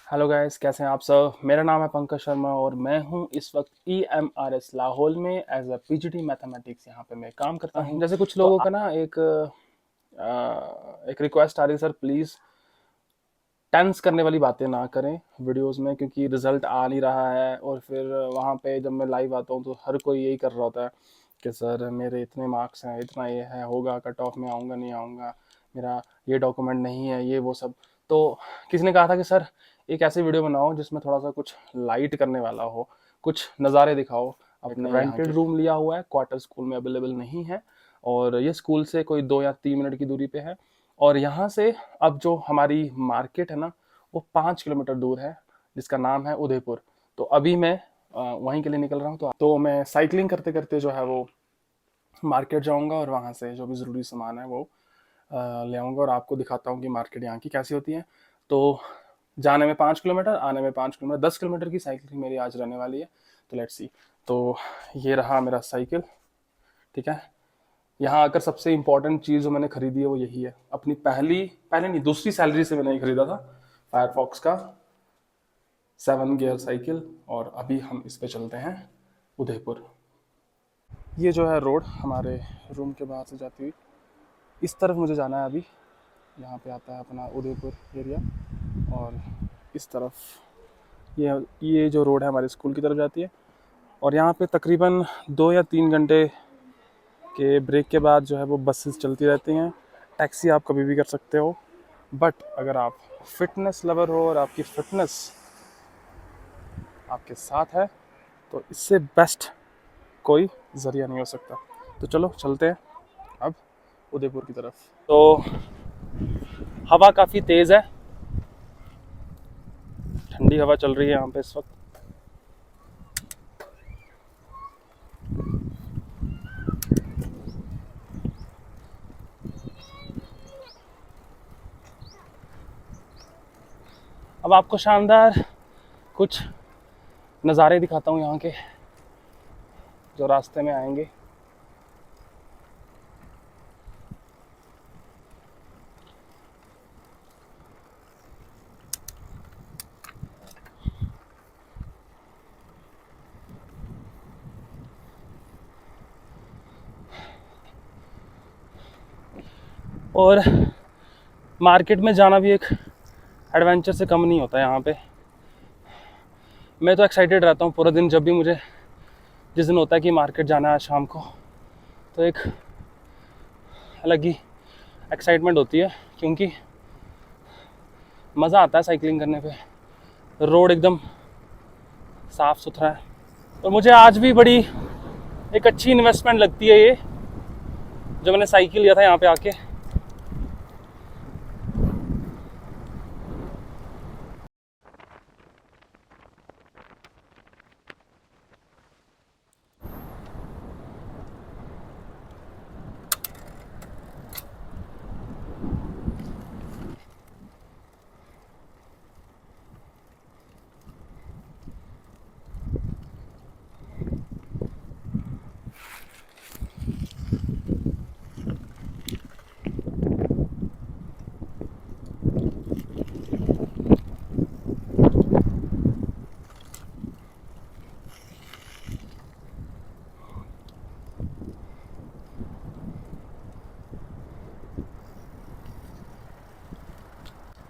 Hello guys, कैसे हैं आप सब। मेरा नाम है पंकज शर्मा और मैं हूं इस वक्त EMRS लाहौल में एज अ PGT मैथमेटिक्स यहाँ पे मैं काम करता हूं। जैसे कुछ लोगों का ना एक रिक्वेस्ट आ रही है, सर प्लीज़ टेंस करने वाली बातें ना करें वीडियोस में, क्योंकि रिजल्ट आ नहीं रहा है। और फिर वहाँ पे जब मैं लाइव आता हूँ तो हर कोई यही कर रहा होता है कि सर मेरे इतने मार्क्स हैं, इतना ये है, होगा कट ऑफ में आऊँगा नहीं आऊँगा, मेरा ये डॉक्यूमेंट नहीं है, ये वो सब। तो किसी ने कहा था कि सर एक ऐसी वीडियो बनाओ जिसमें थोड़ा सा कुछ लाइट करने वाला हो, कुछ नज़ारे दिखाओ अपने रेंटेड रूम लिया हुआ है, क्वार्टर स्कूल में अवेलेबल नहीं है, और ये स्कूल से कोई 2 या 3 मिनट की दूरी पे है। और यहाँ से अब जो हमारी मार्केट है ना, वो 5 किलोमीटर दूर है, जिसका नाम है उदयपुर। तो अभी मैं वहीं के लिए निकल रहा हूँ। तो मैं साइकिलिंग करते करते जो है वो मार्केट जाऊँगा और वहाँ से जो भी ज़रूरी सामान है वो ले आऊँगा और आपको दिखाता हूँ कि मार्केट यहाँ की कैसी होती है। तो जाने में 5 किलोमीटर, आने में 5 किलोमीटर, 10 किलोमीटर की साइकिलिंग मेरी आज रहने वाली है। तो लेट्स सी। तो ये रहा मेरा साइकिल, ठीक है। यहाँ आकर सबसे इंपॉर्टेंट चीज़ जो मैंने खरीदी है वो यही है। अपनी पहले नहीं, दूसरी सैलरी से मैंने ये खरीदा था, फायरफॉक्स का 7 गियर साइकिल। और अभी हम इस पे चलते हैं उदयपुर। ये जो है रोड हमारे रूम के बाहर से जाती हुई इस तरफ मुझे जाना है अभी। यहाँ पे आता है अपना उदयपुर एरिया। और इस तरफ ये जो रोड है हमारे स्कूल की तरफ जाती है। और यहाँ पे तकरीबन 2 या 3 घंटे के ब्रेक के बाद जो है वो बसेस चलती रहती हैं। टैक्सी आप कभी भी कर सकते हो, बट अगर आप फिटनेस लवर हो और आपकी फिटनेस आपके साथ है तो इससे बेस्ट कोई ज़रिया नहीं हो सकता। तो चलो चलते हैं अब उदयपुर की तरफ। तो हवा काफ़ी तेज़ है, ठंडी हवा चल रही है यहाँ पे इस वक्त। अब आपको शानदार कुछ नज़ारे दिखाता हूँ यहाँ के जो रास्ते में आएंगे। और मार्केट में जाना भी एक एडवेंचर से कम नहीं होता है यहाँ पे। मैं तो एक्साइटेड रहता हूँ पूरा दिन, जब भी मुझे जिस दिन होता है कि मार्केट जाना है शाम को, तो एक अलग ही एक्साइटमेंट होती है, क्योंकि मज़ा आता है साइकिलिंग करने पे। रोड एकदम साफ़ सुथरा है और मुझे आज भी बड़ी एक अच्छी इन्वेस्टमेंट लगती है ये, जो मैंने साइकिल लिया था यहाँ पे आके।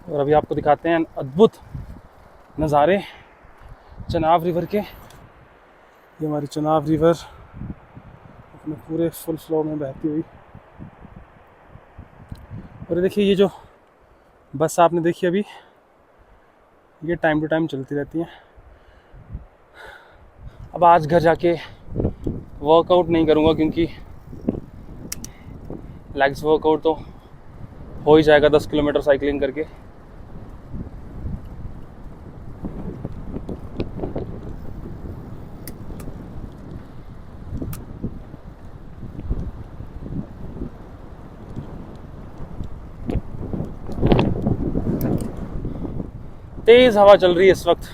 और अभी आपको दिखाते हैं अद्भुत नज़ारे चनाब रिवर के। ये हमारी चनाब रिवर अपने पूरे फुल फ्लो में बहती हुई। और देखिए ये जो बस आपने देखी अभी, ये टाइम टू टाइम चलती रहती हैं। अब आज घर जाके वर्कआउट नहीं करूँगा, क्योंकि लेग्स वर्कआउट तो हो ही जाएगा 10 किलोमीटर साइकिलिंग करके। तेज़ हवा चल रही है इस वक्त।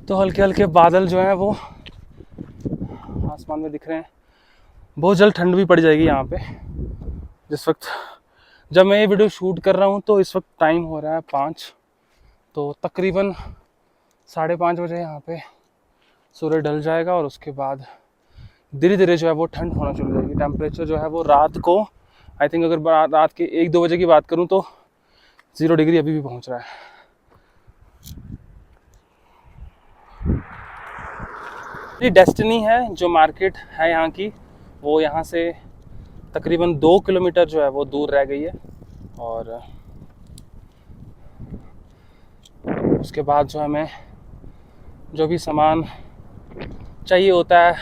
तो हल्के हल्के बादल जो हैं वो आसमान में दिख रहे हैं। बहुत जल्द ठंड भी पड़ जाएगी यहाँ पे। जिस वक्त जब मैं ये वीडियो शूट कर रहा हूँ तो इस वक्त टाइम हो रहा है 5, तो तकरीबन 5:30 बजे यहाँ पे सूर्य ढल जाएगा और उसके बाद धीरे धीरे जो है वो ठंड होना शुरू हो जाएगी। टेम्परेचर जो है वो रात को आई थिंक अगर रात के 1-2 बजे की बात करूँ तो 0 डिग्री अभी भी पहुँच रहा है। ये डेस्टिनी है जो मार्केट है यहाँ की, वो यहाँ से तकरीबन 2 किलोमीटर जो है वो दूर रह गई है। और उसके बाद जो हमें जो भी सामान चाहिए होता है,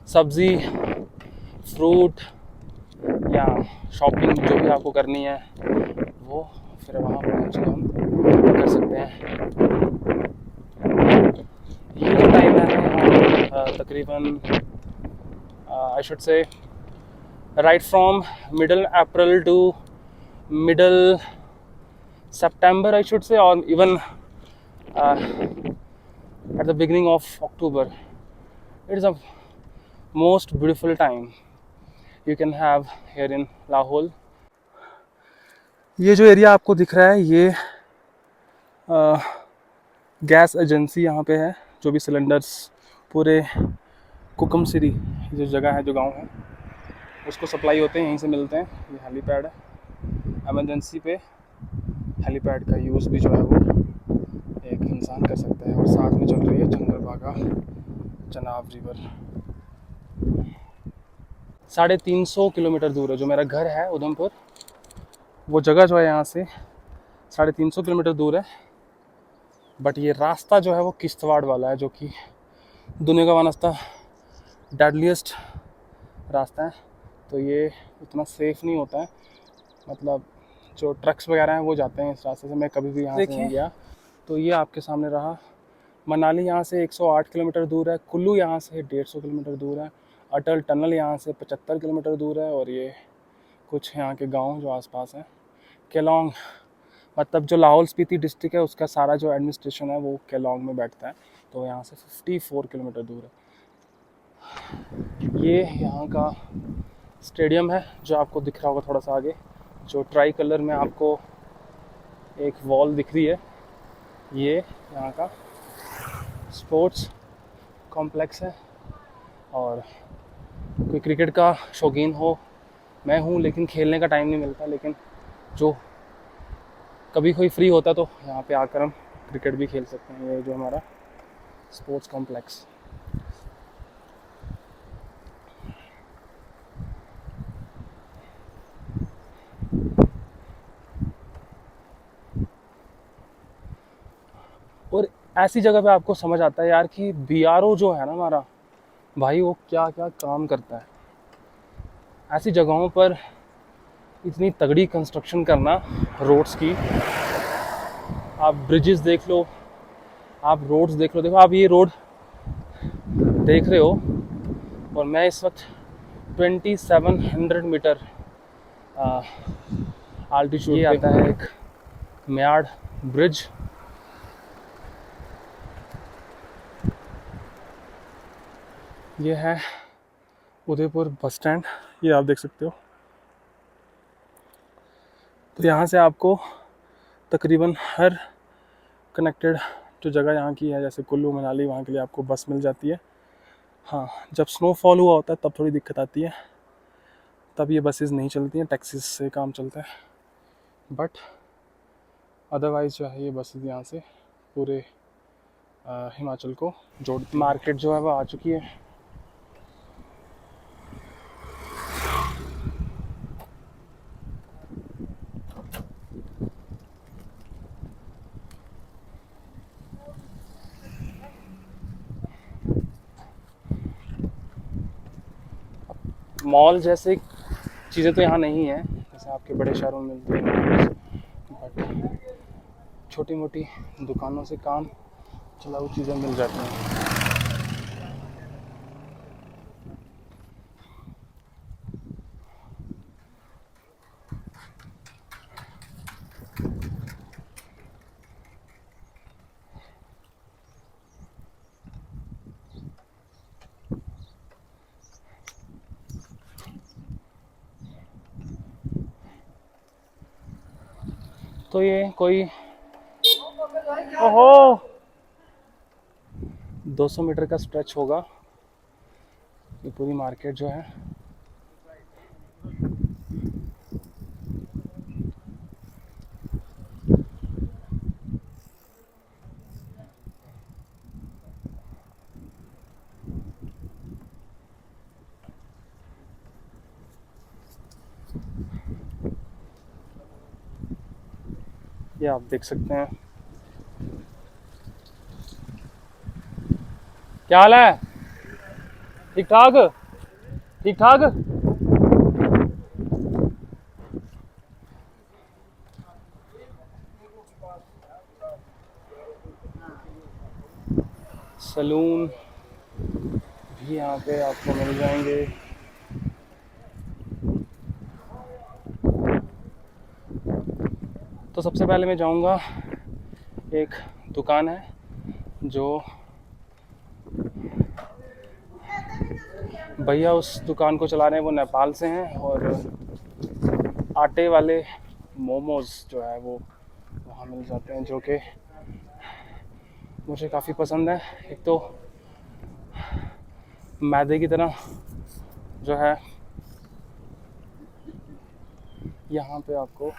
सब्ज़ी, फ्रूट या शॉपिंग जो भी आपको करनी है, वो फिर वहाँ पहुँच के हम कर सकते हैं। ये जो टाइम है तकरीबन I should say right from middle April to middle September I should say, or even at the beginning of October. It is a most beautiful time you can have here in Lahore. ये जो area आपको दिख रहा है ये gas agency यहाँ पे है। जो भी सिलेंडर्स पूरे कुकम सिरी जो जगह है, जो गांव है, उसको सप्लाई होते हैं, यहीं से मिलते हैं। ये हेलीपैड है, एमरजेंसी पे हेलीपैड का यूज़ भी जो है वो एक इंसान कर सकता है। और साथ में चल रही है चंद्रभागा चनाब रिवर। 350 किलोमीटर दूर है जो मेरा घर है उधमपुर, वो जगह जो है यहाँ से 350 किलोमीटर दूर है। बट ये रास्ता जो है वो किश्तवाड़ वाला है, जो कि दुनिया का वानस्ता डेडलीस्ट रास्ता है। तो ये उतना सेफ़ नहीं होता है, मतलब जो ट्रक्स वगैरह हैं वो जाते हैं इस रास्ते से। मैं कभी भी यहाँ से नहीं गया। तो ये आपके सामने रहा। मनाली यहाँ से 108 किलोमीटर दूर है, कुल्लू यहाँ से 150 किलोमीटर दूर है, अटल टनल यहाँ से 75 किलोमीटर दूर है, और ये कुछ यहाँ के गांव जो आसपास हैं। केलोंग, मतलब जो लाहौल स्पीति डिस्ट्रिक्ट है उसका सारा जो एडमिनिस्ट्रेशन है वो केलोंग में बैठता है। तो यहाँ से 54 किलोमीटर दूर है। ये यहाँ का स्टेडियम है जो आपको दिख रहा होगा थोड़ा सा आगे, जो ट्राई कलर में आपको एक वॉल दिख रही है। ये यहाँ का स्पोर्ट्स कॉम्प्लेक्स है। और कोई क्रिकेट का शौकीन हो, मैं हूँ, लेकिन खेलने का टाइम नहीं मिलता, लेकिन जो कभी कोई फ्री होता तो यहाँ पे आकर हम क्रिकेट भी खेल सकते हैं। ये जो हमारा स्पोर्ट्स कॉम्प्लेक्स। और ऐसी जगह पे आपको समझ आता है यार कि BRO जो है ना हमारा भाई, वो क्या क्या काम करता है। ऐसी जगहों पर इतनी तगड़ी कंस्ट्रक्शन करना रोड्स की, आप ब्रिजेस देख लो, आप रोड्स देख लो। देखो आप ये रोड देख रहे हो, और मैं इस वक्त 2700 मीटर आल्टीट्यूड पे आता है एक म्याड़ ब्रिज। ये है उदयपुर बस स्टैंड, ये आप देख सकते हो। तो यहाँ से आपको तकरीबन हर कनेक्टेड जो जगह यहाँ की है, जैसे कुल्लू मनाली, वहाँ के लिए आपको बस मिल जाती है। हाँ, जब स्नोफॉल हुआ होता है तब थोड़ी दिक्कत आती है, तब ये बसेस नहीं चलती हैं, टैक्सीज से काम चलता है। बट अदरवाइज़ जो है ये बसेस यहाँ से पूरे हिमाचल को जोड़ती। मार्केट जो है वो आ चुकी है। मॉल जैसे चीज़ें तो यहाँ नहीं है जैसे आपके बड़े शहरों में मिलती हैं, बट छोटी मोटी दुकानों से काम चलाऊ चीज़ें मिल जाती हैं। तो ये कोई ओहो 200 मीटर का स्ट्रेच होगा ये पूरी मार्केट जो है। ये आप देख सकते हैं। क्या हाल है? ठीक ठाक ठीक ठाक। सलून भी यहाँ पे आपको मिल जाएंगे। तो सबसे पहले मैं जाऊँगा, एक दुकान है जो भैया उस दुकान को चला रहे हैं, वो नेपाल से हैं, और आटे वाले मोमोज़ जो है वो वहाँ मिल जाते हैं, जो कि मुझे काफ़ी पसंद है। एक तो मैदे की तरह जो है यहाँ पे आपको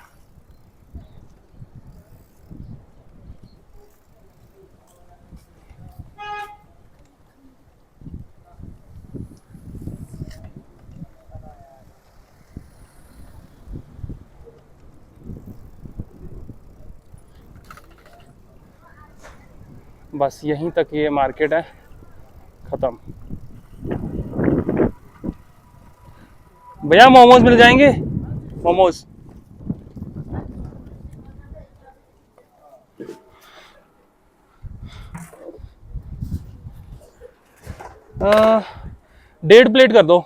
बस यहीं तक ये मार्केट है, ख़त्म। भैया मोमोज मिल जाएंगे? मोमोज 1.5 प्लेट कर दो।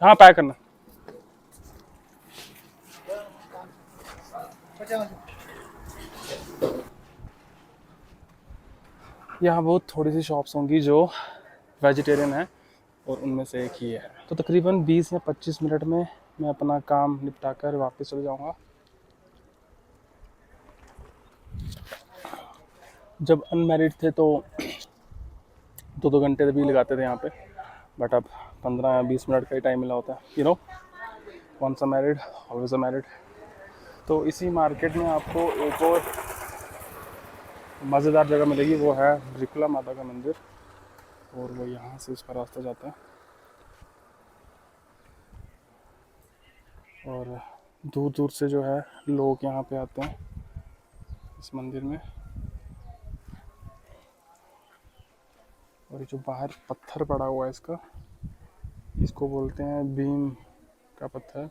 हाँ पैक करना। यहाँ बहुत थोड़ी सी शॉप्स होंगी जो वेजिटेरियन है, और उनमें से एक ही है। तो तकरीबन 20 या 25 मिनट में मैं अपना काम निपटा कर वापस चले जाऊँगा। जब अनमैरिड थे तो 2-2 घंटे भी लगाते थे यहाँ पे, बट अब 15 या 20 मिनट का ही टाइम मिला होता है। You know, once a married always a married. तो इसी मार्केट में आपको एक और मज़ेदार जगह मिलेगी, वो है ब्रिकुला माता का मंदिर, और वो यहाँ से उसका रास्ता जाता है, और दूर दूर से जो है लोग यहाँ पे आते हैं इस मंदिर में। और ये जो बाहर पत्थर पड़ा हुआ है इसका, इसको बोलते हैं भीम का पत्थर।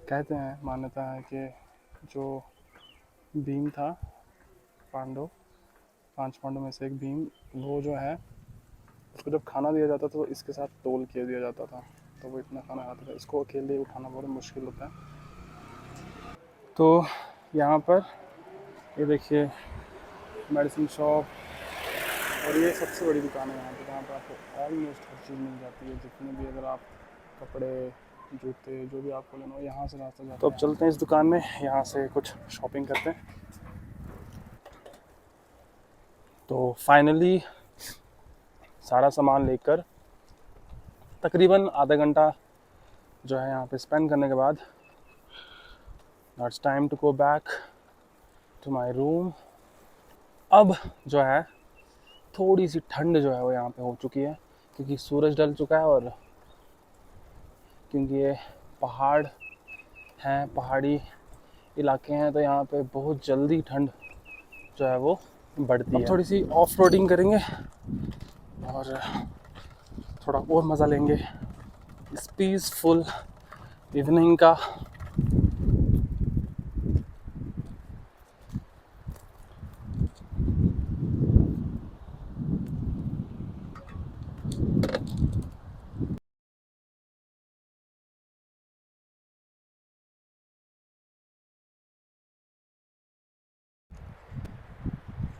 कहते हैं, मान्यता है कि जो भीम था, पांडव 5 पांडव में से एक भीम, वो जो है उसको जब खाना दिया जाता था तो इसके साथ तोल के दिया जाता था, तो वो इतना खाना खाता था, इसको अकेले उठाना बहुत मुश्किल होता है। तो यहाँ पर ये देखिए मेडिसिन शॉप, और ये सबसे बड़ी दुकान है यहाँ पे, जहाँ पर आपको ऑलमोस्ट हर चीज़ मिल जाती है, जितने भी, अगर आप कपड़े जूते जो भी आपको लेना हो, यहाँ से रास्ता जाता है। तो अब चलते हैं इस दुकान में, यहाँ से कुछ शॉपिंग करते हैं। तो फाइनली सारा सामान लेकर तकरीबन आधा घंटा जो है यहाँ पे स्पेंड करने के बाद, it's time to go back to my room. अब जो है थोड़ी सी ठंड जो है वो यहाँ पे हो चुकी है, क्योंकि सूरज ढल चुका है, और क्योंकि ये पहाड़ हैं, पहाड़ी इलाके हैं, तो यहाँ पे बहुत जल्दी ठंड जो है वो बढ़ती है। थोड़ी सी ऑफ रोडिंग करेंगे और थोड़ा और मज़ा लेंगे इस पीसफुल इवनिंग का।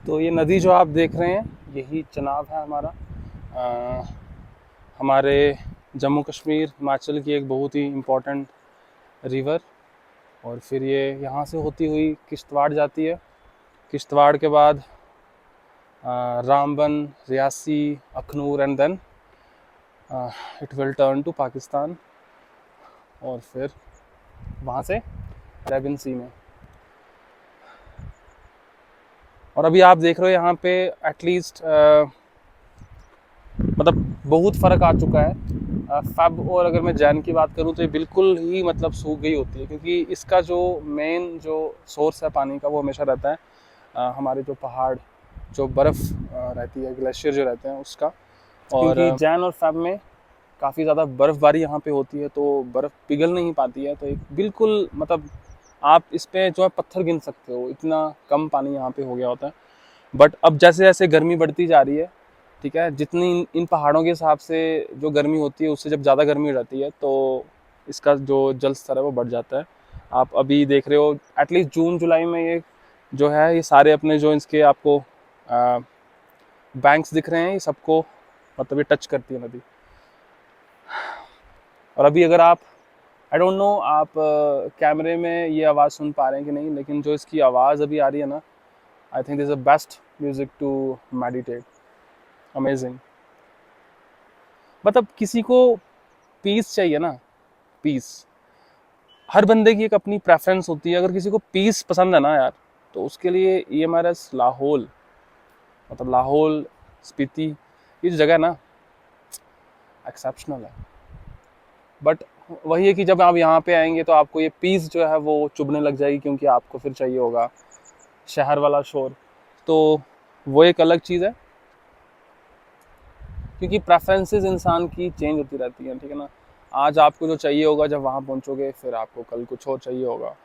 तो ये नदी जो आप देख रहे हैं, यही चनाब है हमारा, हमारे जम्मू कश्मीर हिमाचल की एक बहुत ही इम्पोर्टेंट रिवर। और फिर ये यहाँ से होती हुई किश्तवाड़ जाती है। किश्तवाड़ के बाद Ramban, Reasi, Akhnoor and then it will turn to Pakistan और फिर वहाँ से अरेबियन सी में। और अभी आप देख रहे हो यहाँ पे एटलीस्ट मतलब बहुत फ़र्क आ चुका है फैब। और अगर मैं जैन की बात करूँ तो ये बिल्कुल ही मतलब सूख गई होती है, क्योंकि इसका जो मेन जो सोर्स है पानी का वो हमेशा रहता है हमारे जो पहाड़, जो बर्फ़ रहती है, ग्लेशियर जो रहते हैं उसका। और क्योंकि जैन और फैब में काफ़ी ज़्यादा बर्फ़बारी यहाँ पे होती है तो बर्फ़ पिघल नहीं पाती है, तो एक बिल्कुल मतलब आप इस पे जो है पत्थर गिन सकते हो, इतना कम पानी यहाँ पे हो गया होता है। बट अब जैसे जैसे गर्मी बढ़ती जा रही है, ठीक है, जितनी इन पहाड़ों के हिसाब से जो गर्मी होती है उससे जब ज़्यादा गर्मी रहती है तो इसका जो जल स्तर है वो बढ़ जाता है। आप अभी देख रहे हो एटलीस्ट जून जुलाई में ये जो है ये सारे अपने जो इसके आपको बैंक्स दिख रहे हैं, ये सबको मतलब ये टच करती है नदी। और अभी अगर आप आई डोंट नो आप कैमरे में ये आवाज़ सुन पा रहे हैं कि नहीं, लेकिन जो इसकी आवाज़ अभी आ रही है ना, I think this is the best music to meditate. Amazing. मतलब किसी को पीस चाहिए ना, पीस। हर बंदे की एक अपनी प्रेफरेंस होती है। अगर किसी को पीस पसंद है ना यार, तो उसके लिए EMRS लाहौल, मतलब लाहौल स्पीति, ये जो जगह है ना, एक्सेप्शनल है। बट वही है कि जब आप यहाँ पे आएंगे तो आपको ये पीस जो है वो चुभने लग जाएगी, क्योंकि आपको फिर चाहिए होगा शहर वाला शोर। तो वो एक अलग चीज़ है, क्योंकि प्रेफरेंसेस इंसान की चेंज होती रहती हैं, ठीक है ना। आज आपको जो चाहिए होगा जब वहाँ पहुँचोगे, फिर आपको कल कुछ और चाहिए होगा।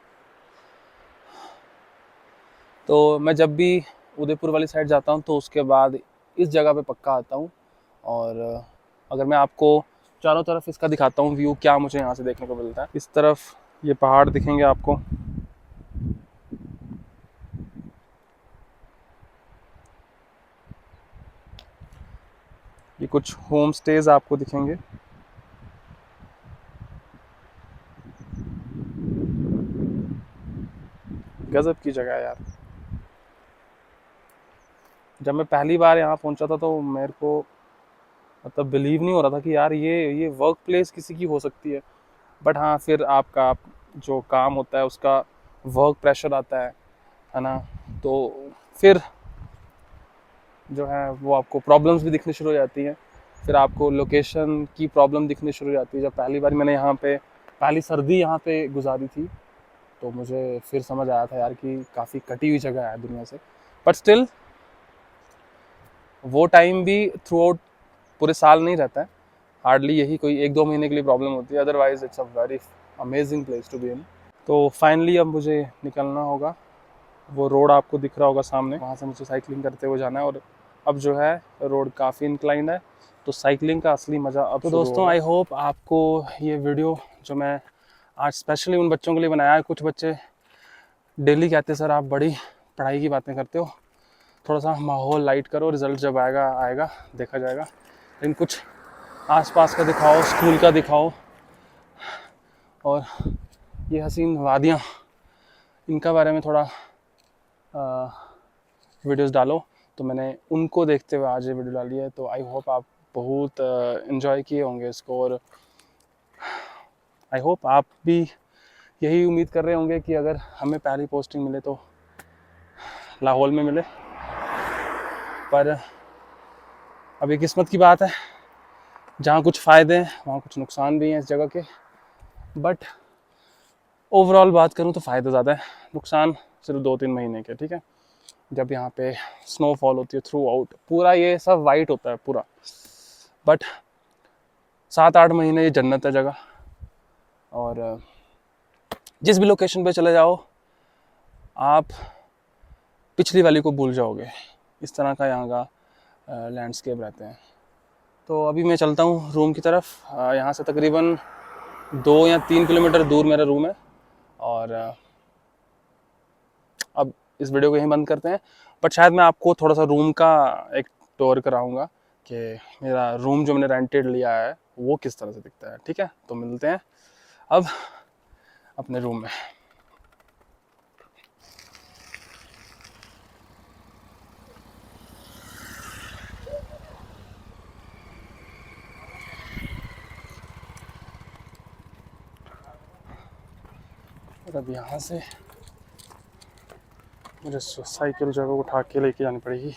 तो मैं जब भी उदयपुर वाली साइड जाता हूँ तो उसके बाद इस जगह पे पक्का आता हूँ। और अगर मैं आपको चारों तरफ इसका दिखाता हूँ व्यू, क्या मुझे यहाँ से देखने को मिलता है। इस तरफ ये पहाड़ दिखेंगे आपको, ये कुछ होम स्टेज आपको दिखेंगे। गजब की जगह है यार। जब मैं पहली बार यहाँ पहुँचा था तो मेरे को मतलब बिलीव नहीं हो रहा था कि यार ये वर्क प्लेस किसी की हो सकती है। बट हाँ, फिर आपका जो काम होता है उसका वर्क प्रेशर आता है ना, तो फिर जो है वो आपको प्रॉब्लम्स भी दिखनी शुरू हो जाती हैं। फिर आपको लोकेशन की प्रॉब्लम दिखनी शुरू हो जाती है। जब पहली बार मैंने यहाँ पे पहली सर्दी यहाँ पे गुजारी थी तो मुझे फिर समझ आया था यार कि काफ़ी कटी हुई जगह है दुनिया से। बट स्टिल वो टाइम भी थ्रू आउट पूरे साल नहीं रहता है, हार्डली यही कोई 1-2 महीने के लिए प्रॉब्लम होती है। Otherwise it's a very amazing place to be in. तो फाइनली अब मुझे निकलना होगा। वो रोड आपको दिख रहा होगा सामने, वहाँ से मुझे साइकिलिंग करते हुए जाना है। और अब जो है रोड काफ़ी इंक्लाइंड है, तो साइकिलिंग का असली मज़ा अब तो दोस्तों आई होप आपको ये वीडियो जो मैं आज स्पेशली उन बच्चों के लिए बनाया है, कुछ बच्चे डेली कहते हैं सर आप बड़ी पढ़ाई की बातें करते हो, थोड़ा सा माहौल लाइट करो, रिजल्ट जब आएगा आएगा देखा जाएगा, लेकिन कुछ आसपास का दिखाओ, स्कूल का दिखाओ, और ये हसीन वादियाँ इनका बारे में थोड़ा वीडियोस डालो। तो मैंने उनको देखते हुए आज ये वीडियो डाली है। तो आई होप आप बहुत इन्जॉय किए होंगे इसको, और आई होप आप भी यही उम्मीद कर रहे होंगे कि अगर हमें पहली पोस्टिंग मिले तो लाहौल में मिले। पर अभी किस्मत की बात है, जहाँ कुछ फ़ायदे हैं वहाँ कुछ नुकसान भी हैं इस जगह के। बट ओवरऑल बात करूँ तो फ़ायदे ज़्यादा है, नुकसान सिर्फ 2-3 महीने के, ठीक है। जब यहाँ पे स्नोफॉल होती है थ्रू आउट, पूरा ये सब वाइट होता है पूरा, बट 7-8 महीने ये जन्नत है जगह। और जिस भी लोकेशन पे चले जाओ आप पिछली वाली को भूल जाओगे, इस तरह का यहाँ का लैंडस्केप रहते हैं। तो अभी मैं चलता हूँ रूम की तरफ। यहाँ से तकरीबन 2 या 3 किलोमीटर दूर मेरा रूम है। और अब इस वीडियो को यहीं बंद करते हैं। बट शायद मैं आपको थोड़ा सा रूम का एक टूर कराऊंगा कि मेरा रूम जो मैंने रेंटेड लिया है वो किस तरह से दिखता है, ठीक है। तो मिलते हैं अब अपने रूम में। फिर अब यहाँ से मुझे साइकिल जो है वो उठा के लेके जानी पड़ेगी।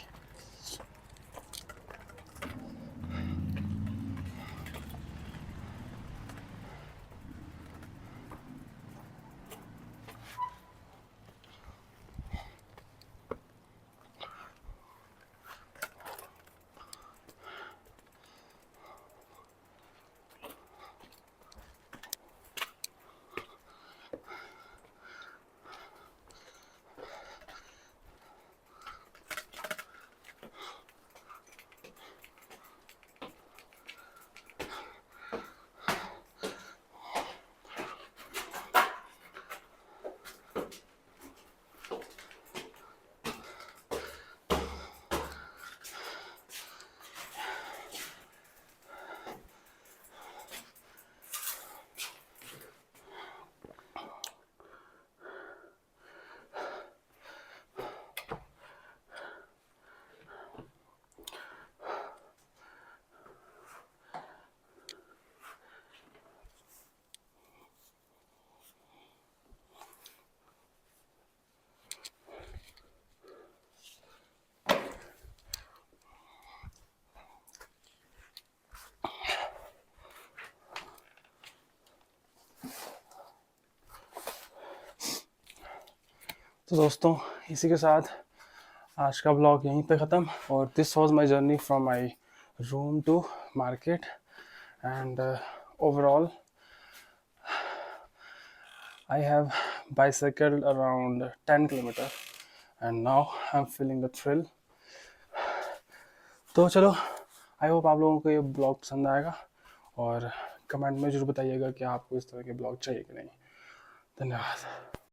तो दोस्तों इसी के साथ आज का ब्लॉग यहीं पे ख़त्म। और this was my journey from my room to market and overall I have bicycled around 10 kilometers and now I'm feeling the thrill। तो चलो, आई होप आप लोगों को ये ब्लॉग पसंद आएगा और कमेंट में ज़रूर बताइएगा कि आपको इस तरह के ब्लॉग चाहिए कि नहीं। धन्यवाद।